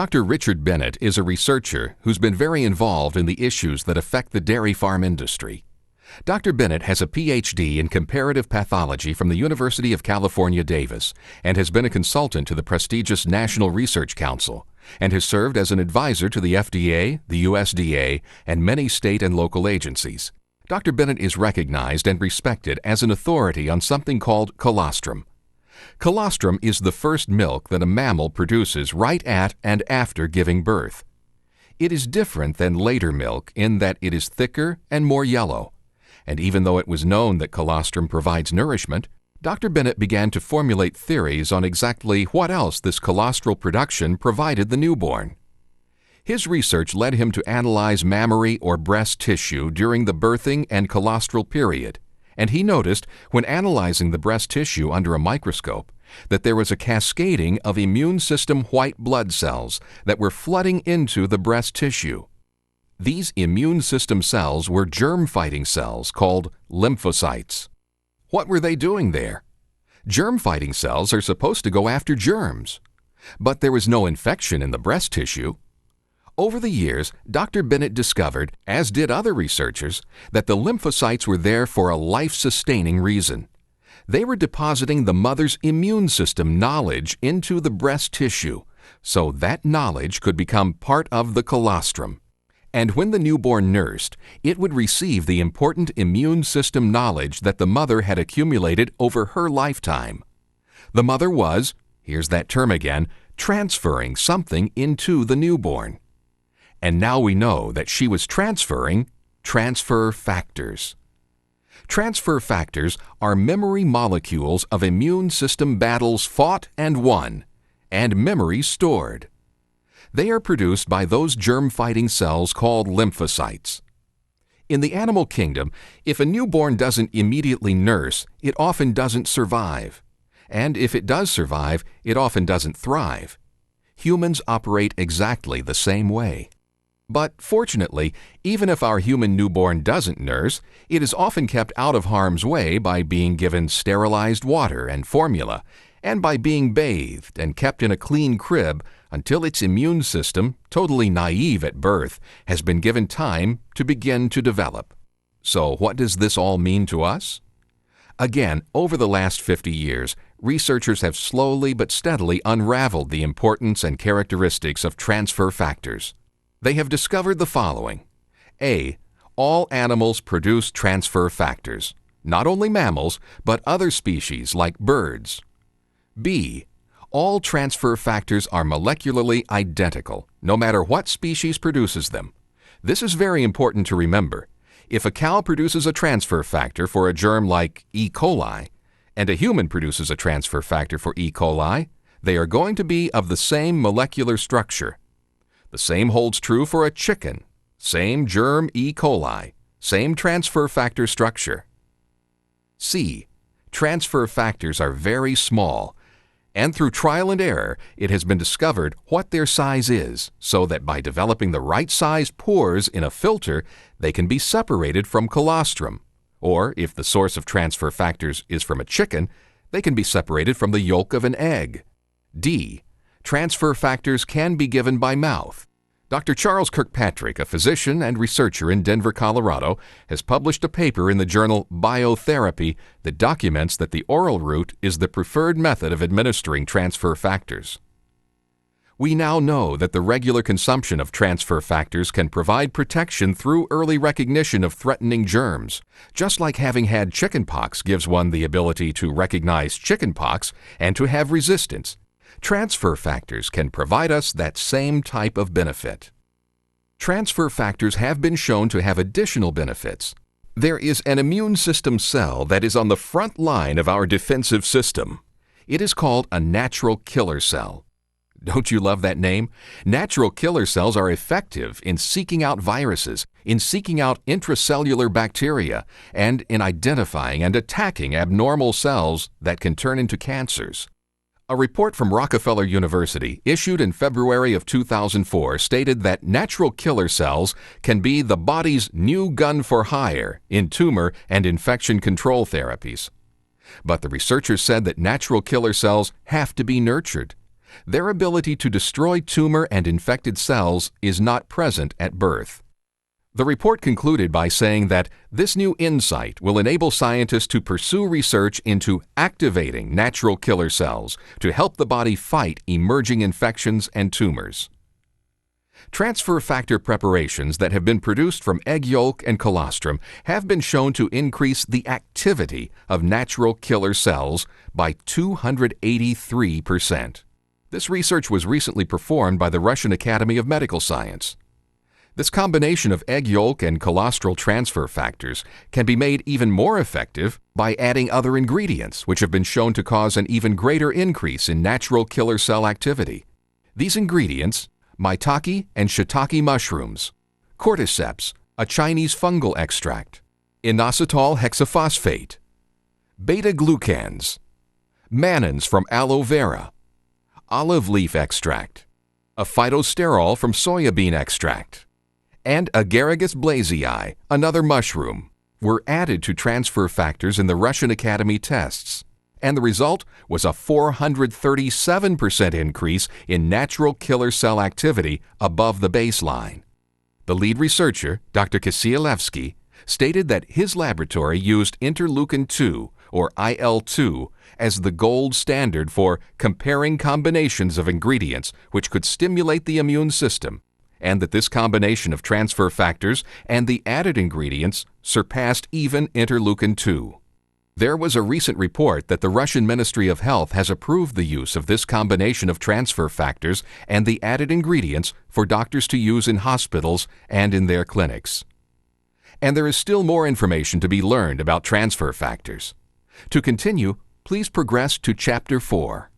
Dr. Richard Bennett is a researcher who's been very involved in the issues that affect the dairy farm industry. Dr. Bennett has a Ph.D. in comparative pathology from the University of California, Davis, and has been a consultant to the prestigious National Research Council, and has served as an advisor to the FDA, the USDA, and many state and local agencies. Dr. Bennett is recognized and respected as an authority on something called colostrum. Colostrum is the first milk that a mammal produces right at and after giving birth. It is different than later milk in that it is thicker and more yellow. And even though it was known that colostrum provides nourishment, Dr. Bennett began to formulate theories on exactly what else this colostral production provided the newborn. His research led him to analyze mammary or breast tissue during the birthing and colostral period, and he noticed, when analyzing the breast tissue under a microscope, that there was a cascading of immune system white blood cells that were flooding into the breast tissue. These immune system cells were germ-fighting cells called lymphocytes. What were they doing there? Germ-fighting cells are supposed to go after germs, but there was no infection in the breast tissue. Over the years, Dr. Bennett discovered, as did other researchers, that the lymphocytes were there for a life-sustaining reason. They were depositing the mother's immune system knowledge into the breast tissue, so that knowledge could become part of the colostrum. And when the newborn nursed, it would receive the important immune system knowledge that the mother had accumulated over her lifetime. The mother was, here's that term again, transferring something into the newborn. And now we know that she was transferring transfer factors. Transfer factors are memory molecules of immune system battles fought and won, and memory stored. They are produced by those germ-fighting cells called lymphocytes. In the animal kingdom, if a newborn doesn't immediately nurse, it often doesn't survive. And if it does survive, it often doesn't thrive. Humans operate exactly the same way. But fortunately, even if our human newborn doesn't nurse, it is often kept out of harm's way by being given sterilized water and formula, and by being bathed and kept in a clean crib until its immune system, totally naive at birth, has been given time to begin to develop. So what does this all mean to us? Again, over the last 50 years, researchers have slowly but steadily unraveled the importance and characteristics of transfer factors. They have discovered the following. A. All animals produce transfer factors, not only mammals, but other species like birds. B. All transfer factors are molecularly identical, no matter what species produces them. This is very important to remember. If a cow produces a transfer factor for a germ like E. coli, and a human produces a transfer factor for E. coli, they are going to be of the same molecular structure. The same holds true for a chicken. Same germ E. coli, same transfer factor structure. C. Transfer factors are very small, and through trial and error, it has been discovered what their size is, so that by developing the right size pores in a filter, they can be separated from colostrum. Or, if the source of transfer factors is from a chicken, they can be separated from the yolk of an egg. D. Transfer factors can be given by mouth. Dr. Charles Kirkpatrick, a physician and researcher in Denver, Colorado, has published a paper in the journal Biotherapy that documents that the oral route is the preferred method of administering transfer factors. We now know that the regular consumption of transfer factors can provide protection through early recognition of threatening germs, just like having had chickenpox gives one the ability to recognize chickenpox and to have resistance. Transfer factors can provide us that same type of benefit. Transfer factors have been shown to have additional benefits. There is an immune system cell that is on the front line of our defensive system. It is called a natural killer cell. Don't you love that name? Natural killer cells are effective in seeking out viruses, in seeking out intracellular bacteria, and in identifying and attacking abnormal cells that can turn into cancers. A report from Rockefeller University issued in February of 2004 stated that natural killer cells can be the body's new gun for hire in tumor and infection control therapies. But the researchers said that natural killer cells have to be nurtured. Their ability to destroy tumor and infected cells is not present at birth. The report concluded by saying that this new insight will enable scientists to pursue research into activating natural killer cells to help the body fight emerging infections and tumors. Transfer factor preparations that have been produced from egg yolk and colostrum have been shown to increase the activity of natural killer cells by 283%. This research was recently performed by the Russian Academy of Medical Science. This combination of egg yolk and colostral transfer factors can be made even more effective by adding other ingredients which have been shown to cause an even greater increase in natural killer cell activity. These ingredients, maitake and shiitake mushrooms, cordyceps, a Chinese fungal extract, inositol hexaphosphate, beta-glucans, mannans from aloe vera, olive leaf extract, a phytosterol from soybean extract, and Agaricus blazei, another mushroom, were added to transfer factors in the Russian Academy tests, and the result was a 437% increase in natural killer cell activity above the baseline. The lead researcher, Dr. Kisielewski, stated that his laboratory used interleukin-2, or IL-2, as the gold standard for comparing combinations of ingredients which could stimulate the immune system, and that this combination of transfer factors and the added ingredients surpassed even interleukin-2. There was a recent report that the Russian Ministry of Health has approved the use of this combination of transfer factors and the added ingredients for doctors to use in hospitals and in their clinics. And there is still more information to be learned about transfer factors. To continue, please progress to Chapter 4.